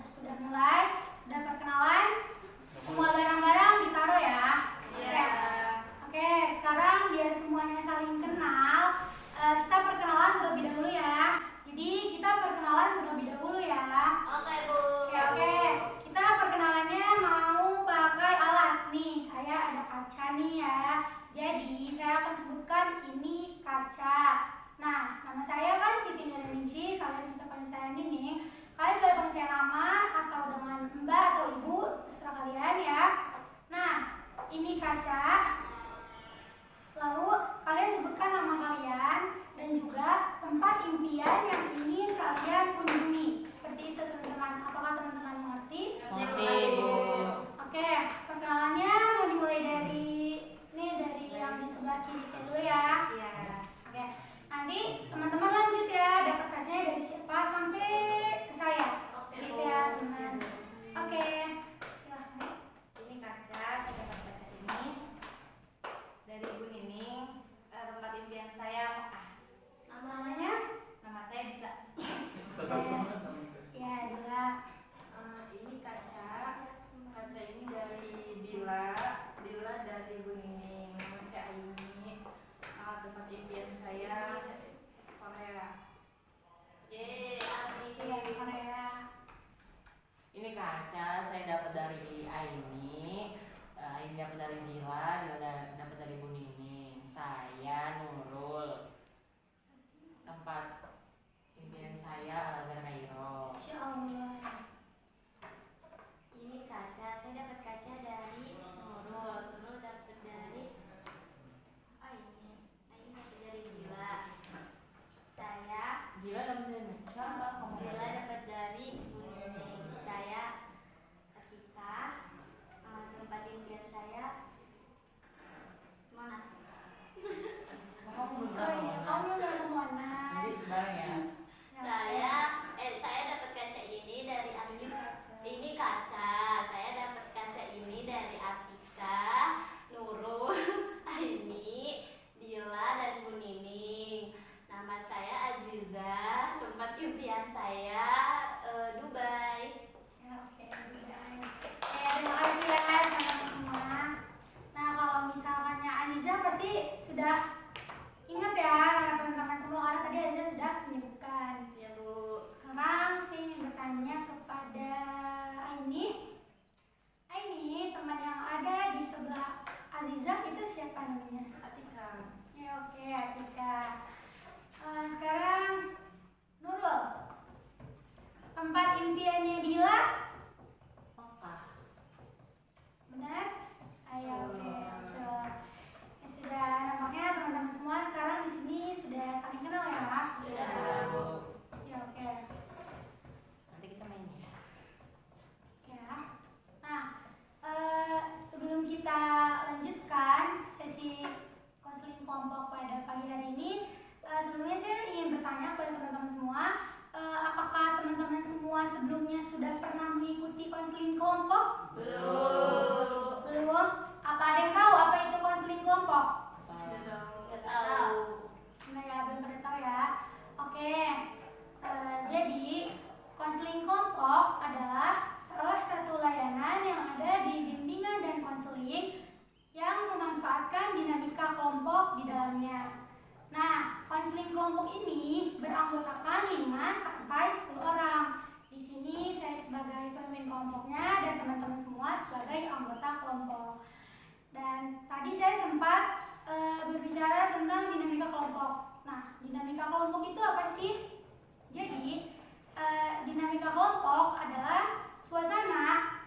sudah mulai, sudah perkenalan. Semua barang-barang ditaruh ya. Iya. Oke, sekarang biar semuanya saling kenal, kita perkenalan terlebih dahulu ya. Jadi kita perkenalan terlebih dahulu ya. Oke, Bu. Oke. Kita perkenalannya mau pakai alat. Nih, saya ada kaca nih ya. Jadi saya akan sebutkan ini kaca. Nah, nama saya kan Siti Nurningsih. Kalian bisa panggil saya Nining. Kalian boleh panggil saya nama atau dengan Mbak atau Ibu, terserah kalian ya. Nah, ini kaca. Lalu kalian sebutkan nama kalian dan juga tempat impian yang ingin kalian kunjungi. Seperti itu teman-teman. Apakah teman-teman mengerti? Mengerti, Bu. Oke, perkenalannya mau dimulai dari yang di sebelah kiri saya dulu ya. Iya. Oke, nanti teman-teman lanjut ya, dapat kacanya dari siapa sampai ke saya. Gitu ya teman. Oke, silahkan. Ini kaca, saya dapat kaca ini dari Bu Nining. Tempat impian saya Mekah. Namanya? Nama saya Dila. Ya, Dila. Ini kaca ini dari Dila dari Bu Nining. Nama saya Aini. Tempat impian saya Korea. Iya, Korea. Ini kaca saya dapat dari Aini, Aini dapat dari Dila dapat dari Bu Nining. Saya Nurul. Tempat impian saya Al-Azhar Kairo. Insya Allah. Ini kaca, saya dapat kaca dari Nurul dapat dari Aini dapat dari Dila. Dila dapat dari mana? Siapa? Dila dapat dari Bu Nining. Saya ketika tempat impian saya Monas. Kamu Oh iya, kamu udah ke Monas. Nanti sebarang ya. Saya dapat kaca ini dari ini kaca. Saya dapat kaca ini dari Atika, Nurul, Aini, Dila dan Bu Nining. Nama saya Aziza. Tempat impian saya Dubai. Ya, oke, Dubai. Terima kasih ya teman-teman semua. Nah, kalau misalkannya Aziza pasti sudah ingat ya teman-teman semua, karena tadi Aziza sudah menyebutkan. Ya, Bu. Sekarang saya ingin bertanya kepada Aini, teman yang ada di sebelah Aziza itu siapa namanya? Atika. Ya, oke, Atika. Sekarang Nurul, tempat impiannya Dila, Mekah. benar? Ayo, oke, betul. Ya sudah, nampaknya teman-teman semua sekarang di sini sudah saling kenal ya, Pak? Sudah. Ya, oke. Nanti kita main ya. Ya. Nah, sebelum kita lanjutkan sesi konseling kelompok pada pagi hari ini, sebelumnya saya ingin bertanya kepada teman-teman semua, apakah teman-teman semua sebelumnya sudah pernah mengikuti konseling kelompok? Belum? Apa ada yang tahu apa itu konseling kelompok? Nggak tahu. Nah ya, belum pada tahu ya. Oke, jadi konseling kelompok adalah salah satu layanan yang ada di bimbingan dan konseling yang memanfaatkan dinamika kelompok di dalamnya. Nah, konseling kelompok ini beranggotakan 5 sampai 10 orang. Di sini saya sebagai pemimpin kelompoknya dan teman-teman semua sebagai anggota kelompok. Dan tadi saya sempat berbicara tentang dinamika kelompok. Nah, dinamika kelompok itu apa sih? Jadi, dinamika kelompok adalah suasana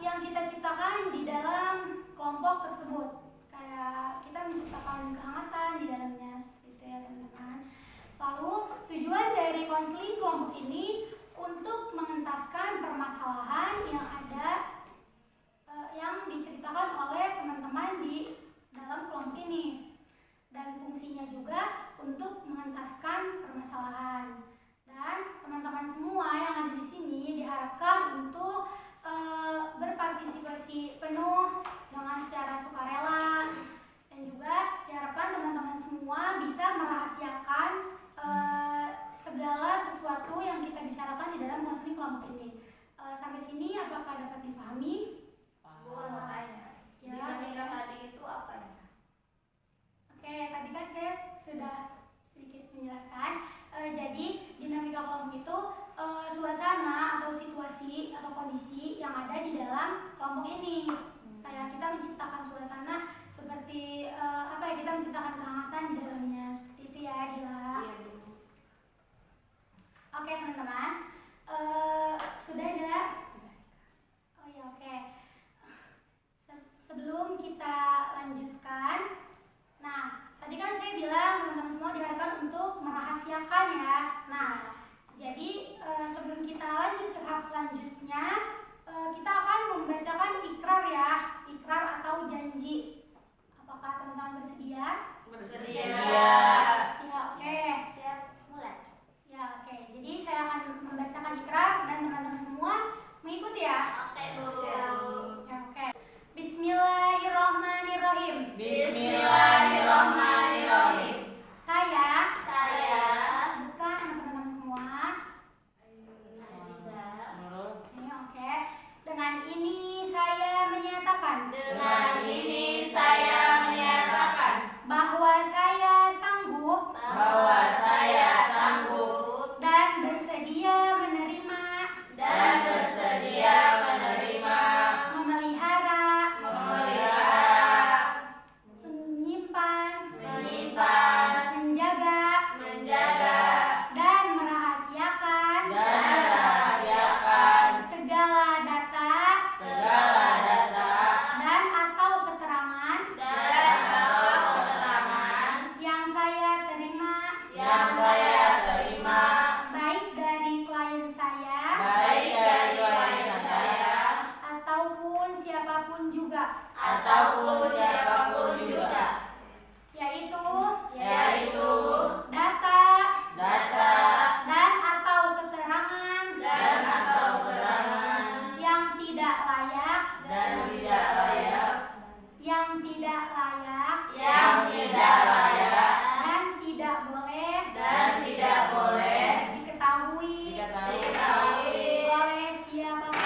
yang kita ciptakan di dalam kelompok tersebut. Kayak kita menciptakan kehangatan di dalamnya, seperti itu ya teman-teman. Lalu tujuan dari konseling kelompok ini untuk mengentaskan permasalahan yang ada yang diceritakan oleh teman-teman di dalam kelompok ini, dan fungsinya juga untuk mengentaskan permasalahan. Dan teman-teman semua yang ada di sini diharapkan untuk berpartisipasi penuh dengan secara sukarela, dan juga diharapkan teman-teman semua bisa merahasiakan segala sesuatu yang kita bicarakan bicarakan di dalam konseling kelompok ini. Sampai sini apakah dapat difahami? Bu, mau tanya. Ya. Dinamika tadi itu apa ya? Oke, tadi kan saya sudah sedikit menjelaskan. Jadi dinamika kelompok itu suasana atau situasi atau kondisi yang ada di dalam kelompok ini. Kayak kita menciptakan suasana seperti kita menciptakan kehangatan di dalamnya, seperti itu ya, Dila. Iya, Bu. Oke teman-teman, sudah Dila? Oh ya, oke. Sebelum kita lanjutkan, nah tadi kan saya bilang teman-teman semua diharapkan untuk merahasiakan ya. Nah, jadi sebelum kita lanjut ke tahap selanjutnya, kita akan membacakan ikrar ya, ikrar atau janji. Apakah teman-teman bersedia? Bersedia. Bersedia, oke. Siap, mulai. Ya, oke. Jadi saya akan membacakan ikrar dan teman-teman semua mengikuti ya. Oke, Bu. Ya, oke. Bismillahirrahmanirrahim. Bismillahirrahmanirrahim. Saya sebutkan nama teman-teman semua. Nurul. Ini oke. Dengan ini saya menyatakan Dengan ini saya menyatakan bahwa saya sanggup bahwa saya sanggup dan bersedia menerima dan bersedia menerima, memelihara, menyimpan, menjaga, dan merahasiakan segala data dan atau keterangan yang saya terima baik dari klien saya ataupun siapapun juga, yaitu data dan atau keterangan yang tidak layak dan tidak boleh diketahui oleh siapapun.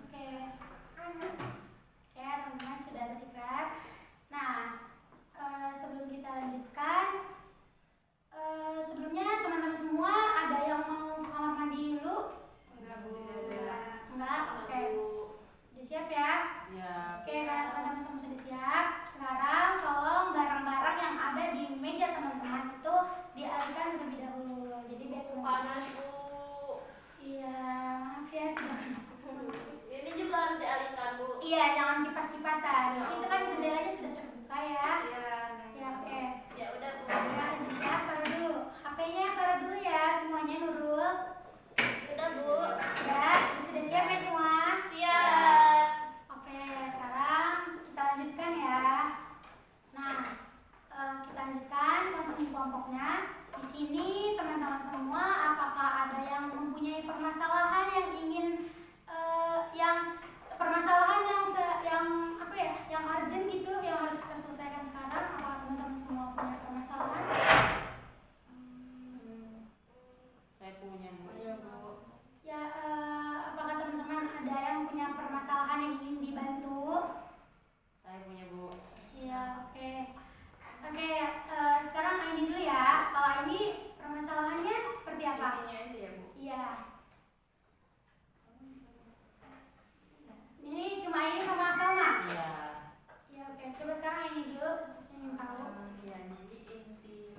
Oke, teman-teman sudah berikrar. Nah, sebelum kita lanjutkan, sebelumnya teman-teman semua ada yang mau ke kamar mandi dulu? Enggak, Bu. Enggak? Oke. Udah siap ya? Ya. Oke, karena teman-teman semua sudah siap, sekarang tolong barang-barang yang ada di meja teman-teman itu dialihkan terlebih dahulu. Jadi biar Panas, Bu. Iya, maaf ya tidak. Ini juga harus dialihkan, Bu. Iya, jangan kipas-kipasan. Itu kan jendelanya sudah terbuka ya. Iya. Ya, oke. Ya udah, Bu. Ya, Aziza, taruh dulu. HP-nya taruh dulu ya, semuanya Nurul. Udah, Bu. Ya, sudah siap ya semua? Siap. Oke, sekarang kita lanjutkan ya. Nah, kita lanjutkan konseling kelompoknya. Di sini teman-teman semua, apakah ada yang mempunyai permasalahan yang ingin yang urgent gitu, yang harus kita selesaikan sekarang? Apakah teman-teman semua punya permasalahan? Saya punya, Bu. Iya, Bu. Ya, apakah teman-teman ada yang punya permasalahan yang ingin dibantu? Saya punya, Bu. Iya, oke. Oke, sekarang ini dulu ya. Kalau ini permasalahannya seperti apa? Intinya aja ya, Bu. Iya. Ini cuma ini sama Salma. Iya. Iya, oke. Coba sekarang ini dulu. Saya ingin tahu. Ya, jadi inti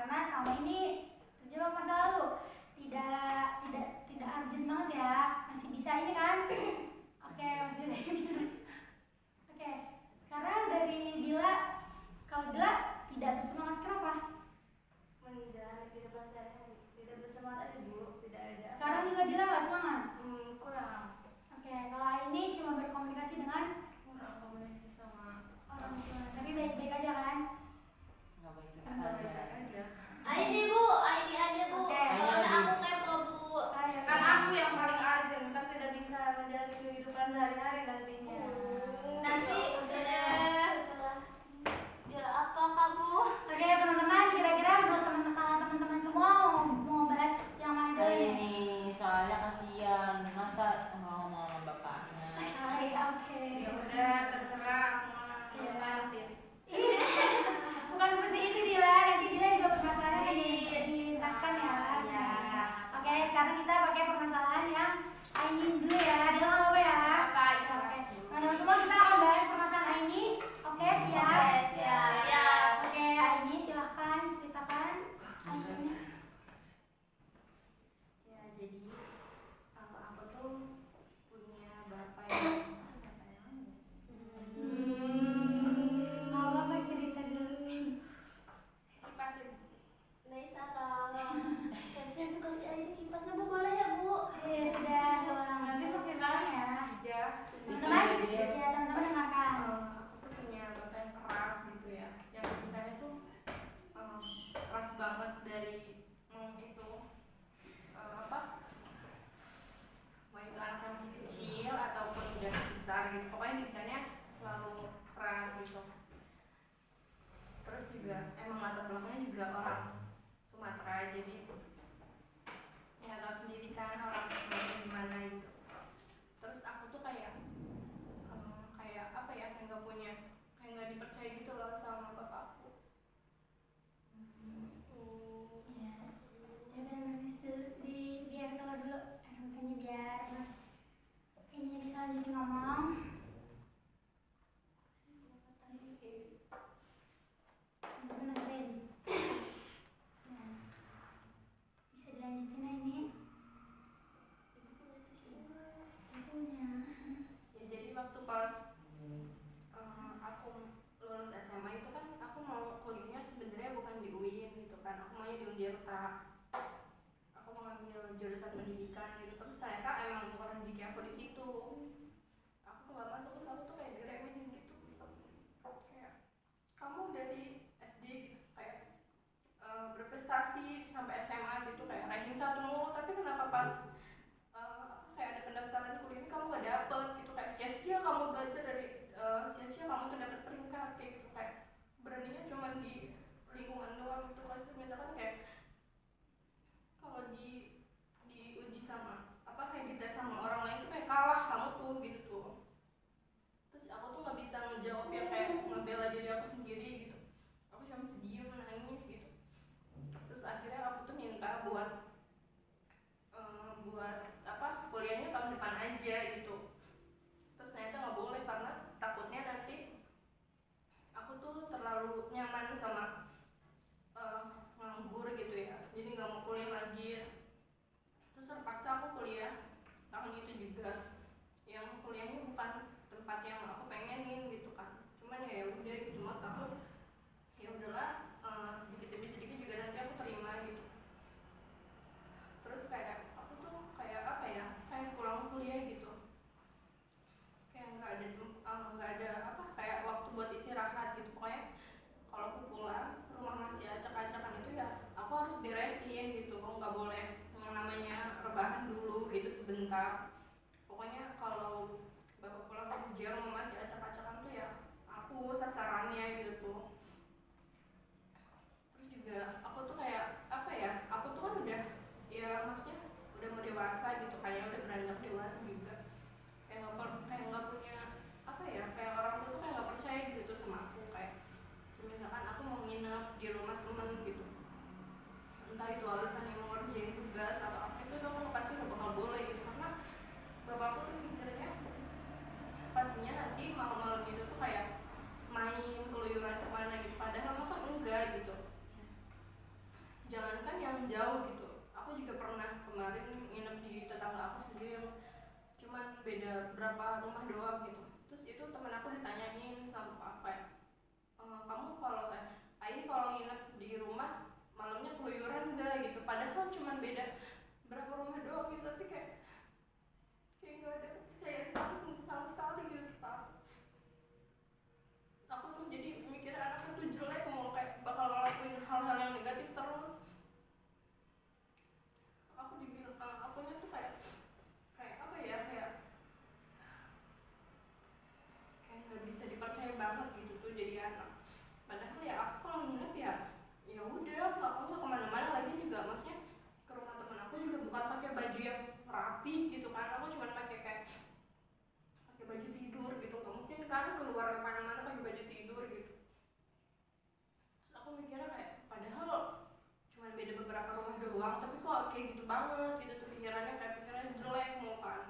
karena selama ini terjebak masa lalu, tidak urgent banget ya, masih bisa ini kan. Oke, masih bisa ini. Oke, sekarang dari Dila. Kalau Dila tidak bersemangat kenapa? Menjalani kehidupan sehari-hari tidak bersemangat aja Bu, tidak ada. Sekarang juga Dila nggak semangat. Kurang Kalau ini cuma berkomunikasi dengan komunikasi sama orang tua, tapi baik-baik aja kan? Nggak baik saja. aja. Ini Bu, ini aja Bu. Oke. Soalnya aku kepo Bu. Ayo, Kan aku yang paling urgent, kan tidak bisa menjalani kehidupan sehari-hari nantinya. Nanti sudah. Ya apa kamu? Oke teman-teman, kira-kira menurut teman-teman semua mau bahas yang mana dulu Hari nih? ini soalnya kasihan, masa ngomong sama bapaknya. Oke. Ya udah terserah aku mah Iya. nanti. Bukan seperti itu Dila, nanti Dila juga permasalahannya dituntaskan ya. Iya. Oke, sekarang kita pakai permasalahan yang Aini dulu ya. Dila nggak apa-apa ya? Apa Ya, itu? oke. Teman-teman semua kita akan bahas permasalahan Aini. Oke, siap? Siap. Oke, Aini silahkan ceritakan. Aini. Ya jadi aku tuh punya bapak yang Nggak apa-apa cerita dulu. kipasin. Bisa tolong. Kasihan tuh kasih aja kipasnya Bu, boleh ya Bu? Sudah doang. Nanti pakai tangan ya. Hijau. Teman-teman, ya teman-teman dengarkan. Aku tuh punya bapak yang keras gitu ya, yang kitanya tuh keras banget dari itu apa, mau itu anaknya masih kecil ataupun udah besar gitu, pokoknya kitanya selalu keras gitu. Terus juga emang latar belakangnya juga orang Sumatera, jadi ya tahu sendiri kan orang Sumatera gimana gitu. Terus aku tuh kayak apa ya, kayak nggak dipercaya gitu loh sama bapakku. Ya, udah nangis dulu, biar keluar dulu air matanya biar ininya bisa lanjutin ngomong. Teman-teman dengerin. Nah, bisa dilanjutin ya ini. Punya. Ya jadi waktu pas aku lulus SMA itu kan aku mau kuliahnya sebenarnya bukan di UIN gitu kan, aku maunya di Undirta. Aku mau ngambil jurusan pendidikan gitu, terus ternyata emang bukan rezeki aku di situ. Aku nggak masuk, terus aku tuh kayak diremehin gitu, kayak kamu dari SD gitu kayak berprestasi sampai SMA gitu kayak ranking 1 mulu, tapi kenapa pas kayak ada pendaftaran kuliah ini kamu gak dapet gitu, kayak sia-sia kamu belajar dari sia-sia kamu tuh dapet peringkat kayak gitu, kayak beraninya cuma di lingkungan doang gitu kan. Misalkan kayak kalau diuji sama apa, kayak dites sama orang lain tuh kayak kalah kamu tuh gitu tuh. Terus aku tuh nggak bisa ngejawab yang kayak ngebela diri aku sendiri gitu, aku cuma bisa diem nangis gitu. Terus akhirnya aku tuh minta buat apa, kuliahnya tahun depan aja gitu. Terus ternyata nggak boleh karena takutnya nanti aku tuh terlalu nyaman sama nganggur gitu ya, jadi nggak mau kuliah lagi. Terus terpaksa aku kuliah tahun itu juga, yang kuliahnya bukan tempat yang aku pengenin gitu kan, cuman ya udah gitu, mas aku ya udahlah sedikit demi sedikit juga nanti aku terima gitu. Terus kayak aku tuh kayak apa ya, kayak pulang kuliah gitu kayak nggak ada apa, kayak waktu buat istirahat gitu. Pokoknya kalau aku pulang rumah masih acak-acakan itu ya aku harus beresin gitu, aku nggak boleh yang namanya rebahan dulu gitu sebentar. Pokoknya kalau bapak pulang kerja rumah masih acak-acakan tuh ya aku sasarannya gitu tuh. Terus juga aku tuh kayak apa ya, aku tuh kan udah ya maksudnya udah mau dewasa gitu, kayaknya udah beranjak dewasa juga, kayak nggak punya apa ya, kayak orang tua tuh kayak nggak percaya gitu sama aku. Kayak misalkan aku mau nginep di rumah temen gitu, entah itu alasan yang mau ngerjain tugas atau apa, itu aku pasti nggak bakal boleh gitu, karena berapa rumah doang gitu. Terus itu temen aku ditanyain sama kayak kamu kalau ini kalau nginep di rumah malamnya keluyuran enggak gitu, padahal cuman beda berapa rumah doang gitu, tapi kayak nggak ada kepercayaan sama sekali gitu Pak. Aku tuh jadi mikir anakku tuh jelek, mau kayak bakal ngelakuin hal-hal yang negatif terus. Aku dibilang akunya tuh kayak apa ya, kayak nggak bisa dipercaya banget gitu tuh jadi anak. Padahal ya aku kalau nginep ya udah, aku nggak kemana-mana lagi juga, maksudnya ke rumah teman aku juga bukan pakai baju yang rapi gitu kan, aku cuma pakai baju tidur gitu, nggak mungkin kan keluar kemana-mana pakai baju tidur gitu. Terus aku mikirnya kayak padahal cuma beda beberapa rumah doang, tapi kok kayak gitu banget gitu tuh pikirannya, kayak pikirannya jelek mau kan.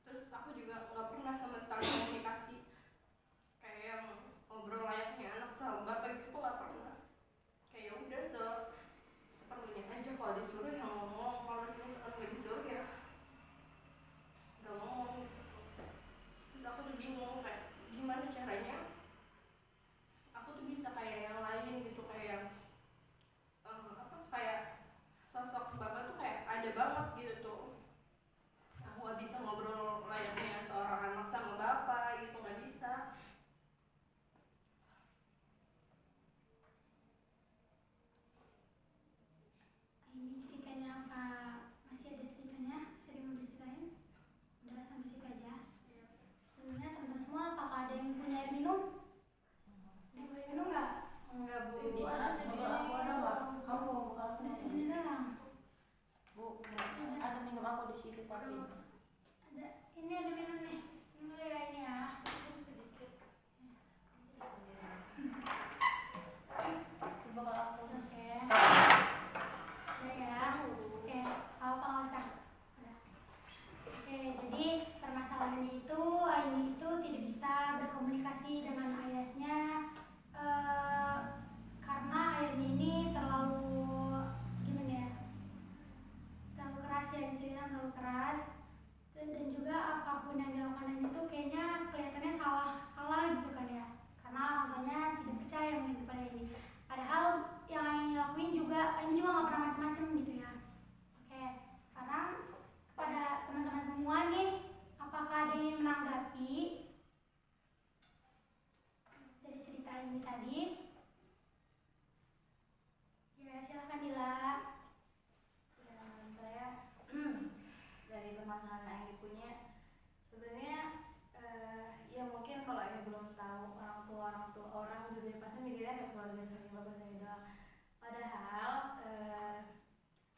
Terus aku juga nggak pernah sama sekali komunikasi kayak yang ngobrol layaknya anak sama bapak gitu, nggak pernah. Kayak ya udah seperlunya aja, kalau disuruh yang ngomong, kalau misalkan nggak disuruh ya nggak ngomong gitu. Terus aku tuh bingung kayak gimana caranya aku tuh bisa kayak yang lain gitu, kayak kayak sosok bapak tuh kayak ada banget gitu tuh. Aku nggak bisa ngobrol layaknya seorang anak sama bapak gitu, nggak bisa. Ini ceritanya apa? Masih ada ceritanya? Masih ada yang mau diceritain? Udah sampai situ aja. Sebenarnya teman-teman semua, apakah ada yang punya air minum? Ada yang punya air minum nggak? Enggak Bu. Di ada atas sedih. mobil aku ada nggak? Kamu bawa bekal Ada segini doang. Bu, ada minum aku di situ tapi Ada, ini ada minum nih. Minum dulu ya ini ya. itu bekal aku. Oke. Udah ya. Oke, apa nggak usah. Udah. Oke, jadi permasalahannya itu Aini itu tidak bisa berkomunikasi dengan ayahnya karena ayahnya ini terlalu gimana ya? Terlalu keras ya, bisa dibilang terlalu keras. Dan juga apapun yang dilakukan Aini itu kayaknya kelihatannya salah gitu kan ya. Karena orang tuanya tidak percaya mungkin kepada Aini. Padahal yang Aini lakuin juga Aini juga nggak pernah macam-macam gitu ya. Oke, sekarang kepada teman-teman semua nih, apakah ada yang ingin menanggapi dari cerita ini tadi? Ya, silakan Dila. Ya, saya dari permasalahan yang dipunya sebenarnya ya mungkin kalau ini belum tahu orang tua orang juga pasti mikirnya ada keluarga saya bapak saya doang. Padahal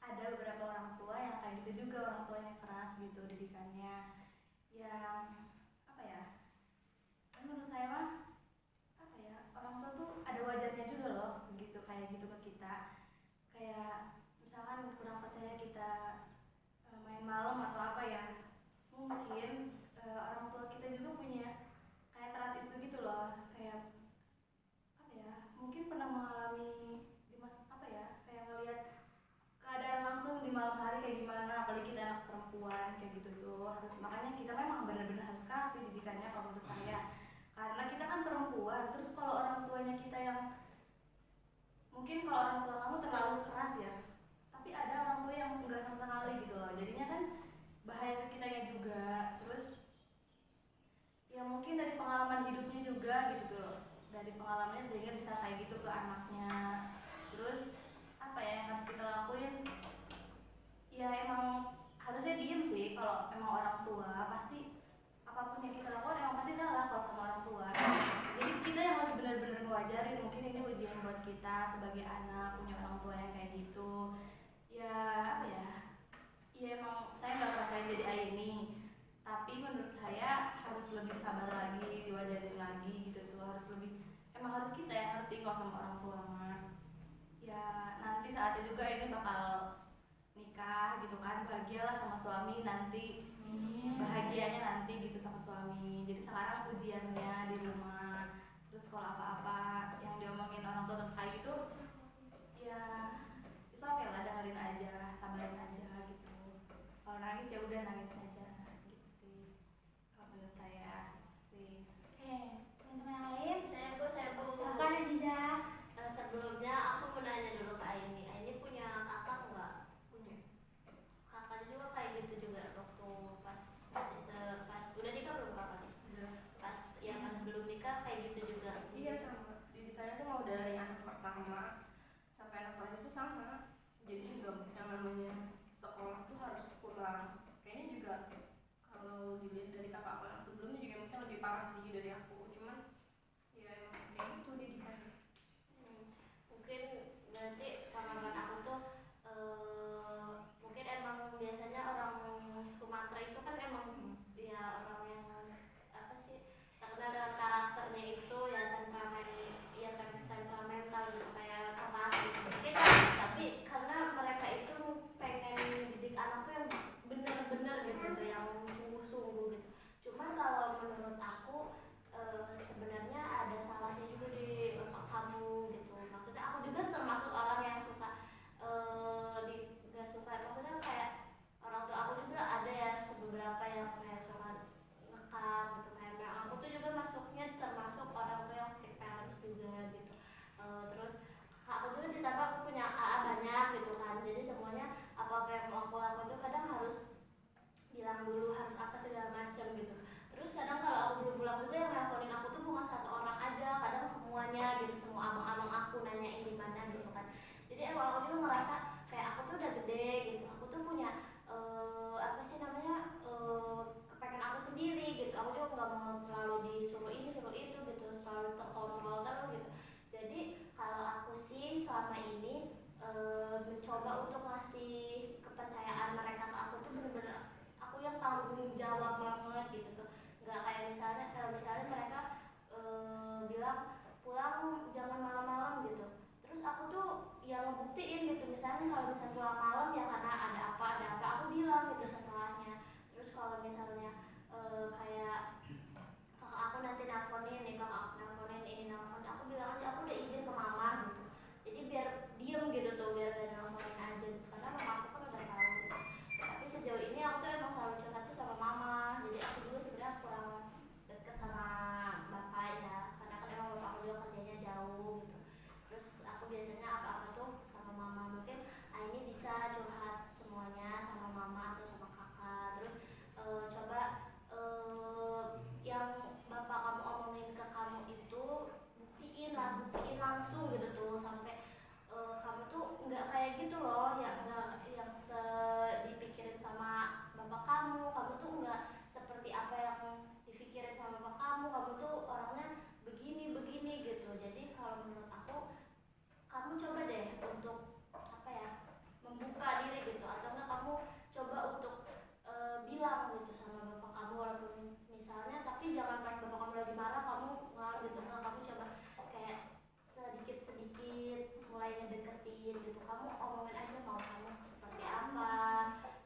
ada beberapa orang tua yang kayak gitu juga, orang tuanya keras gitu didikannya, yang apa ya, menurut saya mah apa ya, orang tua tuh ada wajarnya juga loh begitu kayak gitu ke kita. Kayak misalkan kurang percaya kita main malam atau apa ya, mungkin orang tua kita juga punya kayak trust issue gitu loh, kayak apa ya, mungkin pernah mengalami apa ya, kayak ngelihat keadaan langsung di malam hari kayak gimana, apalagi kita anak perempuan kayak gitu tuh. Harus, makanya kita memang benar-benar harus kasih didikannya kalau menurut saya, karena kita kan perempuan. Terus kalau orang tuanya kita yang mungkin, kalau orang tua kamu terlalu keras ya, tapi ada orang tua yang enggak sama sekali gitu loh, jadinya kan bahaya ke kitanya juga. Terus ya mungkin dari pengalaman hidupnya juga gitu tuh, dari pengalamannya sehingga bisa kayak gitu ke anaknya. Terus apa ya yang harus kita lakuin, ya emang harusnya diem sih. Kalau emang orang tua pasti apapun yang kita lakukan emang pasti salah kalau sama orang tua. Jadi kita yang harus benar-benar ngewajarin. Mungkin ini ujian buat kita sebagai anak punya orang tua yang kayak gitu. Ya apa ya, ya emang saya nggak ngerasain jadi Aini, tapi menurut saya harus lebih sabar lagi, diwajarin lagi gitu tuh. Harus lebih, emang harus kita yang ngerti kalau sama orang tua mah. Ya nanti saatnya juga ini bakal nikah gitu kan, bahagialah sama suami nanti, bahagianya nanti gitu sama suami. Jadi sekarang ujiannya di rumah. Terus kalau apa-apa yang diomongin orang tua terkait itu, ya it's okay lah, dengerin aja, sabarin aja gitu. Kalau nangis ya udah kalau dilihat dari kakak aku yang sebelumnya juga mungkin lebih parah sih dari aku, cuman ya emang kayak gitu didikannya. Mungkin berarti pengalaman aku tuh mungkin emang biasanya orang Sumatera itu kan emang ya orang yang apa sih terkenal dengan karakternya itu ya temperamental gitu kayak keras gitu mungkin, tapi karena mereka itu pengen didik anak tuh yang bener-bener gitu tuh yang sungguh-sungguh gitu. Cuman kalau menurut aku sebenarnya ada salahnya juga di bapak kamu gitu. Maksudnya aku juga termasuk orang yang suka gak suka, maksudnya kayak orang tua aku juga ada ya beberapa yang kayak suka ngekang gitu, kayak memang aku tuh juga masuknya termasuk orang tua yang strict parents juga gitu. Terus aku juga ditambah aku punya AA banyak gitu kan, jadi semuanya apa-apa yang mau aku lakukan tuh kadang harus bilang dulu harus apa segala macam gitu. Terus kadang kalau aku belum pulang juga yang nelfonin aku tuh bukan satu orang aja, kadang semuanya gitu, semua abang-abang aku nanyain di mana gitu kan. Jadi emang aku juga ngerasa kayak aku tuh udah gede gitu, aku tuh punya apa sih namanya kepengen aku sendiri gitu. Aku juga nggak mau terlalu disuruh ini suruh itu gitu, selalu terkontrol terus gitu. Jadi kalau aku sih selama ini mencoba untuk ngasih kepercayaan mereka ke aku tuh bener-bener aku yang tanggung jawab banget gitu tuh. Nggak kayak misalnya mereka bilang pulang jangan malam-malam gitu, terus aku tuh yang ngebuktiin gitu. Misalnya kalau misalnya pulang malam ya karena ada apa aku bilang gitu setelahnya. Terus kalau misalnya kayak kakak aku nanti nelfonin nih, kakak aku nelfonin ini nelfon, aku bilang aja aku udah izin ke mama gitu, jadi biar diem gitu tuh, biar gak nelfonin aja gitu. Karena mama aku kan udah tahu gitu. Tapi sejauh ini aku tuh emang selalu curhat tuh sama mama, jadi aku juga sebenarnya kurang deket sama bapak ya, karena kan emang bapak aku juga kerjanya jauh gitu. Terus aku biasanya apa-apa tuh sama mama, mungkin ini bisa curhat semuanya sama mama atau sama kakak. Terus coba yang bapak kamu omongin ke kamu itu buktiin langsung gitu tuh, sampai kamu tuh nggak kayak gitu loh ya, nggak yang dipikirin sama bapak kamu tuh nggak seperti apa yang dipikirin sama bapak kamu tuh orangnya begini gitu. Jadi kalau menurut aku kamu coba deh untuk apa ya, membuka diri gitu, atau enggak kamu coba untuk bilang gitu sama bapak kamu, walaupun misalnya, tapi jangan pas bapak kamu lagi marah kamu ngelarang gitu, enggak, kamu coba kayak sedikit mulai ngedeketin gitu. Kamu omongin aja mau kamu seperti apa,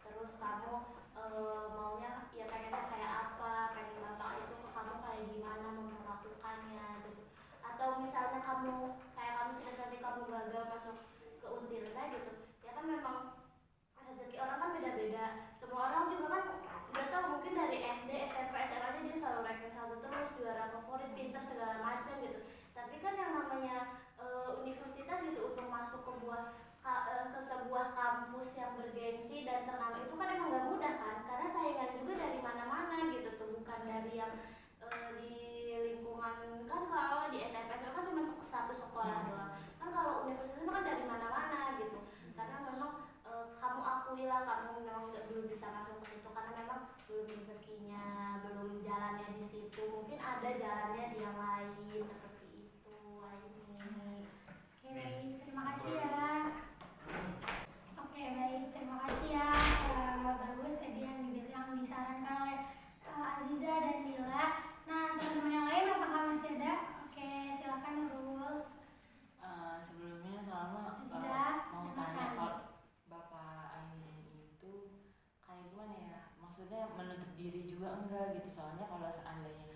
terus kamu maunya ya pengennya kayak apa, pengen bapak itu ke kamu kayak gimana memperlakukannya gitu. Atau misalnya kamu cerita tadi kamu gagal masuk ke Untirta gitu, ya kan memang rezeki orang kan beda-beda. Semua orang juga kan nggak tahu, mungkin dari SD, SMP, SMA aja dia selalu ranking 1 terus, juara favorit, pinter segala macam gitu. Tapi kan yang namanya universitas gitu, untuk masuk ke sebuah kampus yang bergengsi dan ternama itu kan emang gak mudah kan, karena saingan juga dari mana-mana gitu tuh, bukan dari yang di lingkungan. Kan kalau di SMP SMA kan cuma satu sekolah doang kan, kalau universitas itu kan dari mana-mana gitu. Karena memang kamu akuilah kamu memang belum bisa masuk ke situ karena memang belum rezekinya, belum jalannya di situ, mungkin ada jalannya di yang lain seperti itu. Ini Oke, baik, terima kasih ya. Oke, baik, terima kasih ya. Bagus tadi yang disarankan oleh Aziza dan Dila. Nah, teman-teman yang lain apakah masih ada? Oke, silakan Nurul. Sebelumnya sama Aziza, mau silakan. tanya, kalau Bapak Aini itu kayak gimana ya? Maksudnya menutup diri juga enggak gitu? Soalnya kalau seandainya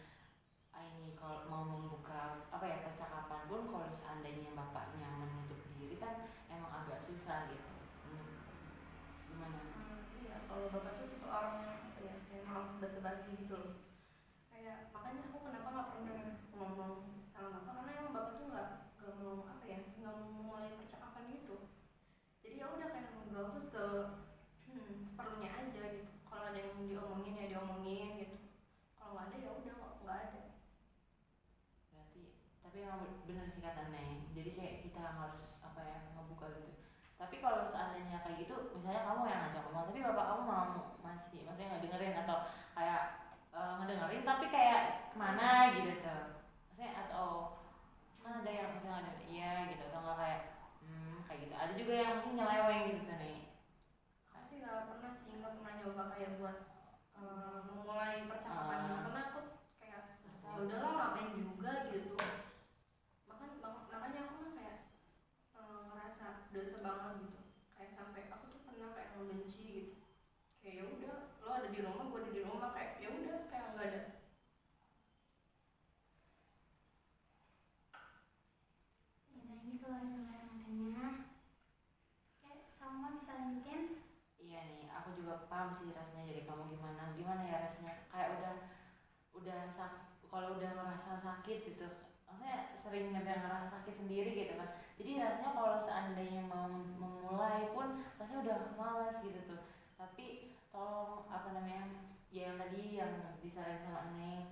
Aini kalau mau membuka apa ya percakapan pun, kalau seandainya bapaknya menutup diri kan emang agak susah gitu. Gimana? Iya, kalau bapak tuh tipe orang yang malas basa-basi gitu loh. Kayak makanya aku kenapa nggak pernah ngomong sama bapak, karena emang bapak tuh nggak mau apa ya, nggak mau mulai percakapan gitu. Jadi ya udah kayak ngobrol tuh seperlunya aja gitu. Kalau ada yang diomongin ya diomongin gitu. Kalau nggak ada ya udah nggak ada. Berarti tapi emang bener sih kata Neng, jadi kayak kita harus apa ya, ngebuka gitu. Tapi kalau seandainya kayak gitu, misalnya kamu yang ngajak ngomong tapi bapak kamu mau maksudnya nggak dengerin, atau kayak ngedengerin tapi kayak kemana gitu tuh, maksudnya atau kan ada yang misalnya ada iya gitu atau enggak kayak gitu, ada juga yang mesti nyeleweng gitu tuh nih. Aku sih nggak pernah nyoba kayak buat memulai percakapan gitu, karena aku kayak ya udahlah ngapain juga gitu. Makanya aku mah kayak ngerasa dosa banget gitu, kayak sampai aku tuh pernah kayak ngebenci gitu, kayak ya udah lo ada di rumah, gue ada di rumah, kayak ya udah kayak nggak ada. Nah ini keluarin dulu air matanya. Oke, Salma bisa lanjutin. Iya nih, aku juga paham sih rasanya. Jadi kamu gimana ya rasanya, kayak kalau udah ngerasa sakit gitu, maksudnya sering ngerasa sakit sendiri gitu kan, jadi rasanya kalau seandainya mau memulai pun rasanya udah malas gitu tuh. Tapi tolong ya yang tadi yang disaranin sama Neng,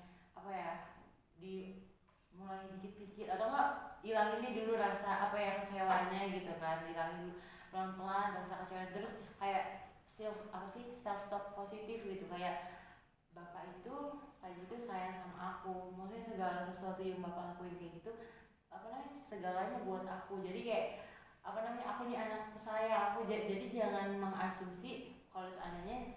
dimulai dikit-dikit atau enggak hilangin dulu rasa kecewanya gitu kan, hilangin dulu pelan-pelan rasa kecewa, terus kayak self talk positif gitu, kayak bapak itu kayak gitu sayang sama aku, maksudnya segala sesuatu yang bapak lakuin kayak gitu segalanya buat aku, jadi kayak aku nih anak tersayang aku, jadi jangan mengasumsi kalau seandainya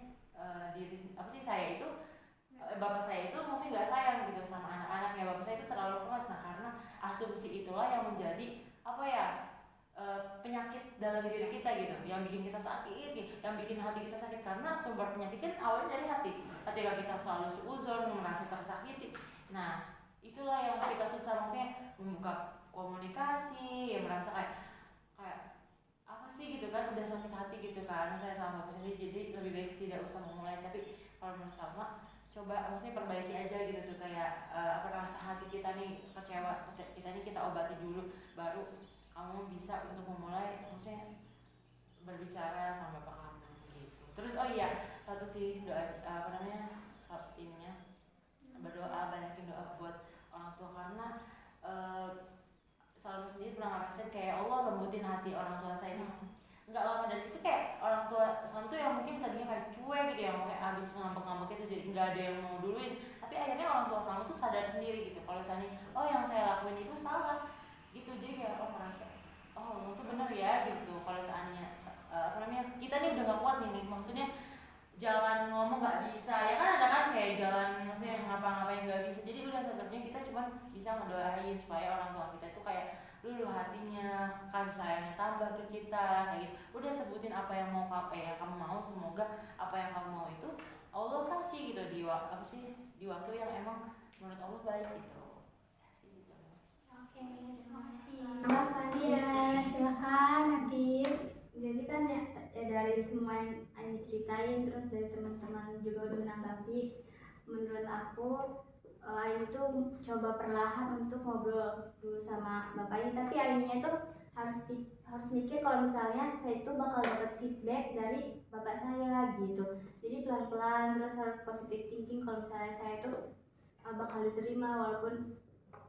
bapak saya itu maksudnya nggak sayang gitu sama anak-anaknya, bapak saya itu terlalu keras. Nah karena asumsi itulah yang menjadi penyakit dalam diri kita gitu, yang bikin kita sakit gitu, yang bikin hati kita sakit, karena sumber penyakit kan awalnya dari hati. Ketika kita selalu seuzon, merasa tersakiti, nah itulah yang kita susah maksudnya membuka komunikasi, yang merasa kayak apa sih gitu kan, udah sakit hati gitu kan saya sama bapak sendiri, jadi lebih baik tidak usah memulai. Tapi kalau menurut Salma, coba maksudnya perbaiki aja gitu tuh, kayak rasa hati kita nih kecewa, kita nih kita obati dulu, baru kamu bisa untuk memulai maksudnya berbicara sama bapak kamu gitu. Terus satu sih doa berdoa, banyakin doa buat orang tua, karena selalu sendiri pernah ngerasain kayak Allah lembutin hati orang tua saya. Nggak lama dari situ kayak orang tua Salma tuh yang mungkin tadinya kayak cuek gitu, yang kayak abis ngambek-ngambek itu jadi nggak ada yang mau duluin, tapi akhirnya orang tua Salma tuh sadar sendiri gitu kalau misalnya yang saya lakuin itu salah gitu, jadi kayak merasa Allah tuh bener ya gitu. Kalau seandainya kita nih udah nggak kuat nih, maksudnya jalan ngomong nggak bisa ya kan, ada kan kayak jalan maksudnya ngapa-ngapain nggak bisa, jadi udah seharusnya kita cuma bisa ngedoain supaya orang tua kita tuh kayak dulu hatinya, kasih sayangnya tambah ke kita kayak gitu. Udah sebutin apa yang mau kamu mau, semoga apa yang kamu mau itu Allah kasih gitu di waktu yang emang menurut Allah baik gitu. Oke, terima kasih. Nadia, silakan Natif. Jadi kan ya dari semua yang diceritain, terus dari teman-teman juga udah menanggapi, menurut aku Aini tuh coba perlahan untuk ngobrol dulu sama bapak ini, tapi Aininya tuh harus mikir kalau misalnya saya itu bakal dapat feedback dari bapak saya gitu. Jadi pelan-pelan, terus harus positive thinking kalau misalnya saya itu bakal diterima, walaupun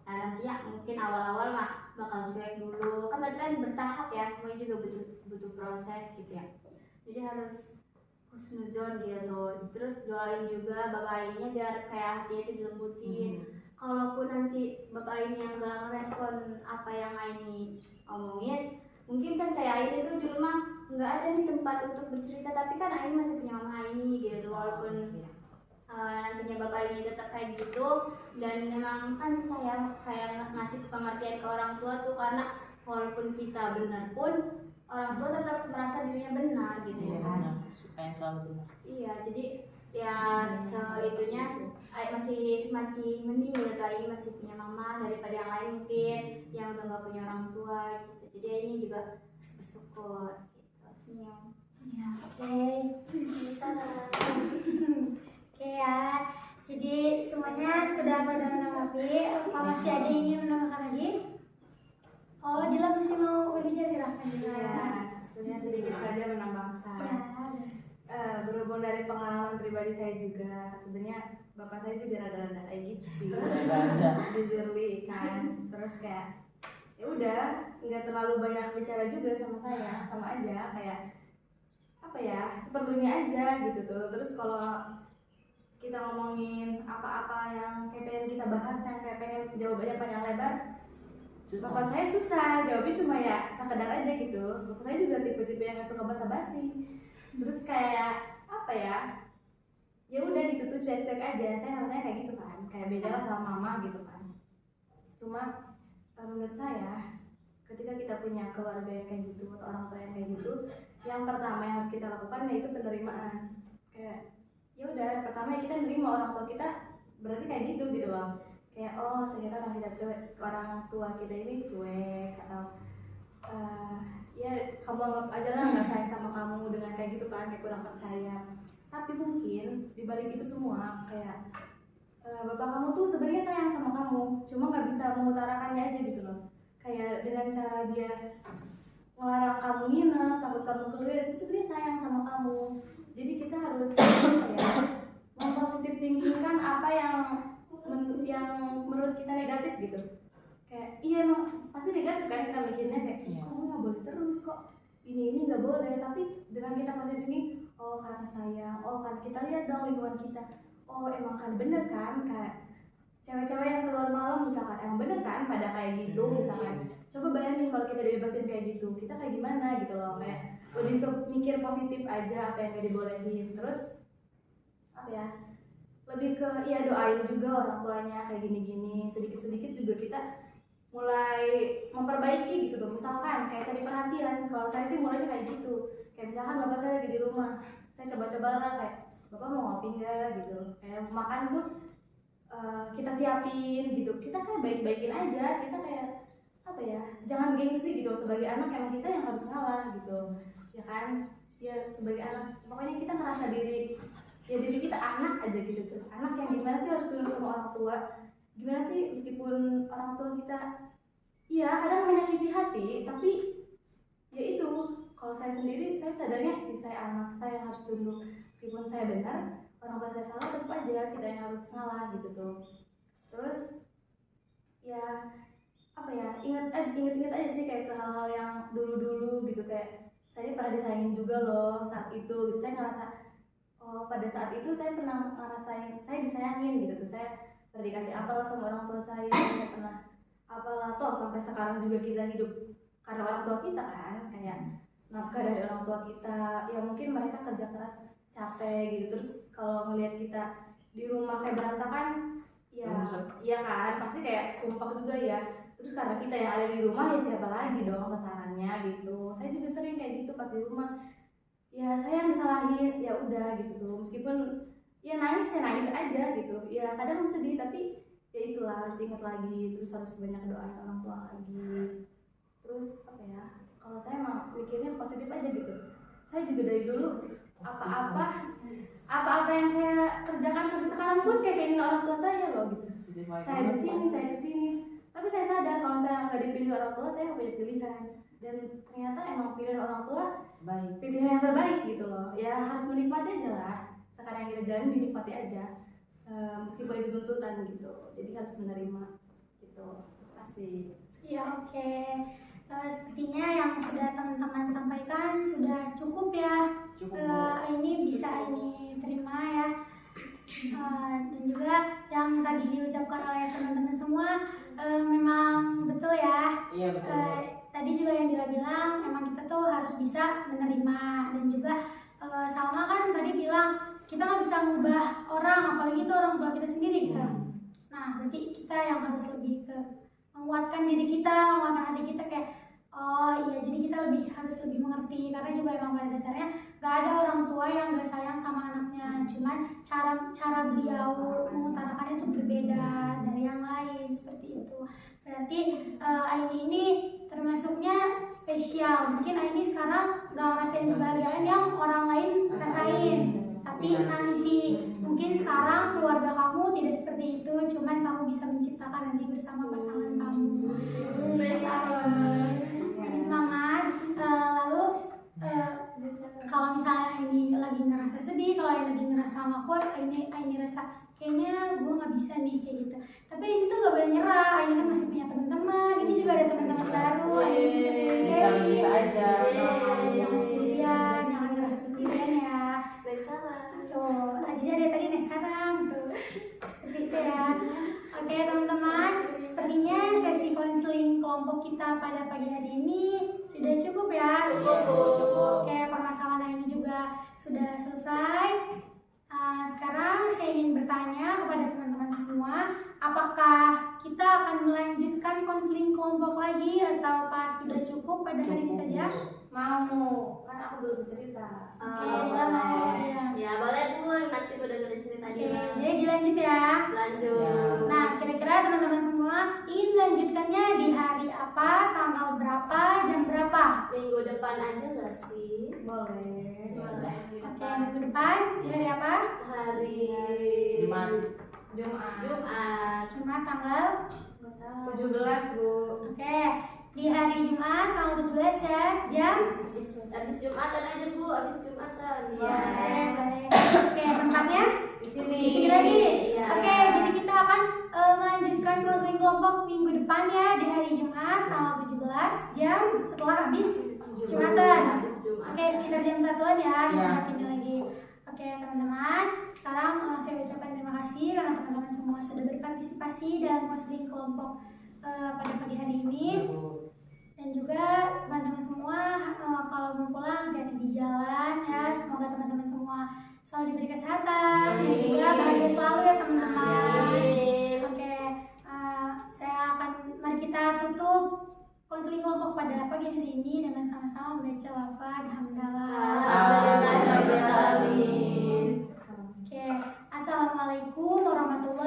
nanti ya mungkin awal-awal mah bakal cuek dulu, kan tapi kan bertahap ya, semuanya juga butuh proses gitu ya. Jadi harus husnuzon gitu, terus doain juga bapak Aininya biar kayak hatinya itu dilembutin. Kalaupun nanti bapak Aini yang gak ngerespon apa yang Aini omongin, mungkin kan kayak Aini tuh di rumah nggak ada nih tempat untuk bercerita, tapi kan Aini masih punya mama Aini gitu, walaupun nantinya bapak ini tetap kayak gitu. Dan memang kan saya kayak ngasih pengertian ke orang tua tuh, karena walaupun kita benar pun orang tua tetap merasa dirinya benar gitu ya kan, supaya selalu benar. Iya, jadi ya seitunya masih mending gitu, ini masih punya mama daripada yang lain mungkin yang udah nggak punya orang tua gitu. Jadi ini juga harus bersyukur gitu, senyum Ya, oke. Bisa. Oke ya. Jadi semuanya sudah pada menanggapi. Apa masih ada yang ingin menambahkan lagi? Oh, Dila masih mau berbicara, silahkan Dila. Ya, sebenarnya sedikit saja menambahkan. Berhubung dari pengalaman pribadi saya juga, sebenarnya bapak saya juga rada-rada kayak gitu sih. Jujur li kan. Terus kayak ya udah nggak terlalu banyak bicara juga sama saya, sama aja kayak apa ya, seperlunya aja gitu tuh. Terus kalau kita ngomongin apa-apa yang kayak pengen kita bahas, yang kayak pengen jawabannya panjang lebar, Susah. bapak saya susah, jawabnya cuma ya sekedar aja gitu. Bapak saya juga tipe-tipe yang gak suka basa-basi. Terus kayak apa ya? Ya udah gitu tuh cuek-cuek aja. Saya rasanya kayak gitu kan, kayak beda lah sama mama gitu kan. Cuma menurut saya ketika kita punya keluarga yang kayak gitu atau orang tua yang kayak gitu, yang pertama yang harus kita lakukan yaitu penerimaan. Kayak ya udah, pertama ya kita nerima orang tua kita berarti kayak gitu gitu loh. Kayak oh ternyata orang tua kita ini cuek atau ya kamu anggap aja lah nggak sayang sama kamu dengan kayak gitu kan, kayak kurang percaya. Tapi mungkin dibalik itu semua kayak bapak kamu tuh sebenarnya sayang sama kamu, cuma nggak bisa mengutarakannya aja gitu loh. Kayak dengan cara dia ngelarang kamu nginep, takut kamu keluar, itu sebenarnya sayang sama kamu. Jadi kita harus mempositif thinking kan apa yang menurut kita negatif gitu. Kayak iya emang pasti negatif kan kita mikirnya kayak Iya. kok gue nggak boleh terus, kok ini nggak boleh. Tapi dengan kita positif thinking, oh karena sayang, oh karena kita lihat dong lingkungan kita, oh emang kan bener kan kayak cewek-cewek yang keluar malam misalkan emang bener kan pada kayak gitu misalkan. Coba bayangin kalau kita dibebasin kayak gitu, kita kayak gimana gitu loh. Kayak lebih ke mikir positif aja apa yang gak dibolehin. Terus apa ya, lebih ke ya doain juga orang tuanya kayak gini-gini. Sedikit-sedikit juga kita mulai memperbaiki gitu tuh. Misalkan kayak cari perhatian, kalau saya sih mulainya kayak gitu. Kayak misalkan bapak saya lagi di rumah, saya coba-coba lah kayak bapak mau ngopi nggak gitu. Kayak makan tuh kita siapin gitu. Kita kayak baik-baikin aja. Kita kayak apa ya, jangan gengsi gitu. Sebagai anak emang kita yang harus ngalah gitu, ya kan? Ya sebagai anak pokoknya kita ngerasa diri kita anak aja gitu tuh. Anak yang gimana sih harus tunduk sama orang tua, gimana sih meskipun orang tua kita iya kadang menyakiti hati, tapi ya itu kalau saya sendiri saya sadarnya ya saya anak, saya yang harus tunduk. Meskipun saya benar, orang tua saya salah, tetap aja kita yang harus ngalah gitu tuh. Terus ya apa ya, inget aja sih kayak ke hal-hal yang dulu gitu. Kayak saya pernah disayangin juga loh saat itu gitu. Saya ngerasa oh pada saat itu saya pernah ngerasain saya disayangin gitu tuh. Saya pernah dikasih apalah sama orang tua saya pernah apalah, toh sampai sekarang juga kita hidup karena orang tua kita kan. Kayak nafkah dari orang tua kita, ya mungkin mereka kerja keras capek gitu. Terus kalau ngelihat kita di rumah kayak berantakan, ya iya kan pasti kayak sumpah juga ya. Terus karena kita yang ada di rumah, ya siapa lagi dong sasarannya gitu. Saya juga sering kayak gitu pas di rumah. Ya saya yang disalahin, ya udah gitu tuh. Meskipun ya nangis aja gitu. Ya kadang sedih tapi ya itulah harus ingat lagi. Terus harus banyak doain orang tua lagi. Terus apa ya? Kalau saya emang mikirnya positif aja gitu. Saya juga dari dulu apa-apa yang saya kerjakan sampai sekarang pun kayak keinginan orang tua saya loh gitu. Saya di sini. Tapi saya sadar kalau saya nggak dipilih orang tua, saya nggak punya pilihan. Dan ternyata emang pilihan orang tua pilihan yang terbaik gitu loh. Ya harus menikmati aja lah. Sekarang yang kita jalanin dinikmati aja. Meskipun itu tuntutan gitu. Jadi harus menerima gitu. Terima kasih. Ya oke. Sepertinya yang sudah teman-teman sampaikan sudah cukup ya. Ini bisa ini terima ya. Dan juga yang tadi diucapkan oleh teman-teman semua memang betul ya. Iya betul. Tadi juga yang Dila bilang memang kita tuh harus bisa menerima. Dan juga Salma kan tadi bilang kita nggak bisa ngubah orang, apalagi itu orang tua kita sendiri gitu. Nah berarti kita yang harus lebih ke menguatkan diri kita, menguatkan hati kita kayak oh iya, jadi kita harus lebih mengerti. Karena juga emang pada dasarnya gak ada orang tua yang gak sayang sama anaknya. Cuman cara beliau mengutarakan itu berbeda dari yang lain, seperti itu. Berarti Aini ini termasuknya spesial. Mungkin Aini sekarang gak ngerasain kebahagiaan yang orang lain rasain, tapi nanti mungkin sekarang keluarga kamu tidak seperti itu, cuman kamu bisa menciptakan nanti bersama pasangan kamu. Ini semangat. Lalu kalau misalnya ini lagi ngerasa sedih, kalau ini lagi ngerasa nggak kuat, ini rasa kayaknya gue nggak bisa nih kayak gitu. Tapi ini tuh nggak boleh nyerah. Ini kan masih punya teman-teman. Ini juga ada teman-teman baru. Ini bisa sharing. Kita aja. Jangan sendirian, jangan ngerasa sendirian ya. Dari sana. Tuh, Aziza dari tadi nih sekarang. Oke teman-teman, sepertinya sesi konseling kelompok kita pada pagi hari ini sudah cukup ya. Cukup. Oke, permasalahan ini juga sudah selesai. Sekarang saya ingin bertanya kepada teman-teman semua, apakah kita akan melanjutkan konseling kelompok lagi ataukah sudah cukup pada hari ini saja? Mau, kan aku belum cerita. Oke, Dila mau ya. Ya boleh Bu, nanti Bu dengerin cerita Oke, Dila. jadi dilanjut ya. Lanjut. Nah, kira-kira teman-teman semua ingin melanjutkannya di hari apa, tanggal berapa, jam berapa? Minggu depan aja nggak sih? Boleh. Boleh. Oke, minggu depan di hari apa? Hari Jumat. Jumat. Jumat tanggal 17 Bu. Oke, di hari Jumat tanggal 17 ya, jam? Habis Jumatan aja Bu, habis Jumatan. Oke, boleh. Oke, tempatnya? Di sini. Di sini lagi. Iya. Oke, jadi kita akan melanjutkan konseling kelompok minggu depan ya di hari Jumat tanggal 17 jam setelah habis Jumatan. Habis Jumat. Oke, sekitar jam 1-an ya, di Ya. tempat ini lagi. Oke, teman-teman, sekarang saya ucapkan terima kasih karena teman-teman semua sudah berpartisipasi dalam konseling kelompok pada pagi hari ini. Dan juga teman-teman semua kalau mau pulang hati-hati di jalan ya. Semoga teman-teman semua selalu diberi kesehatan dan juga bahagia selalu ya teman-teman. Amin. Oke, mari kita tutup konseling kelompok pada pagi hari ini dengan sama-sama membaca lafaz hamdalah. Alhamdulillahirabbil alamin. Oke, assalamualaikum warahmatullahi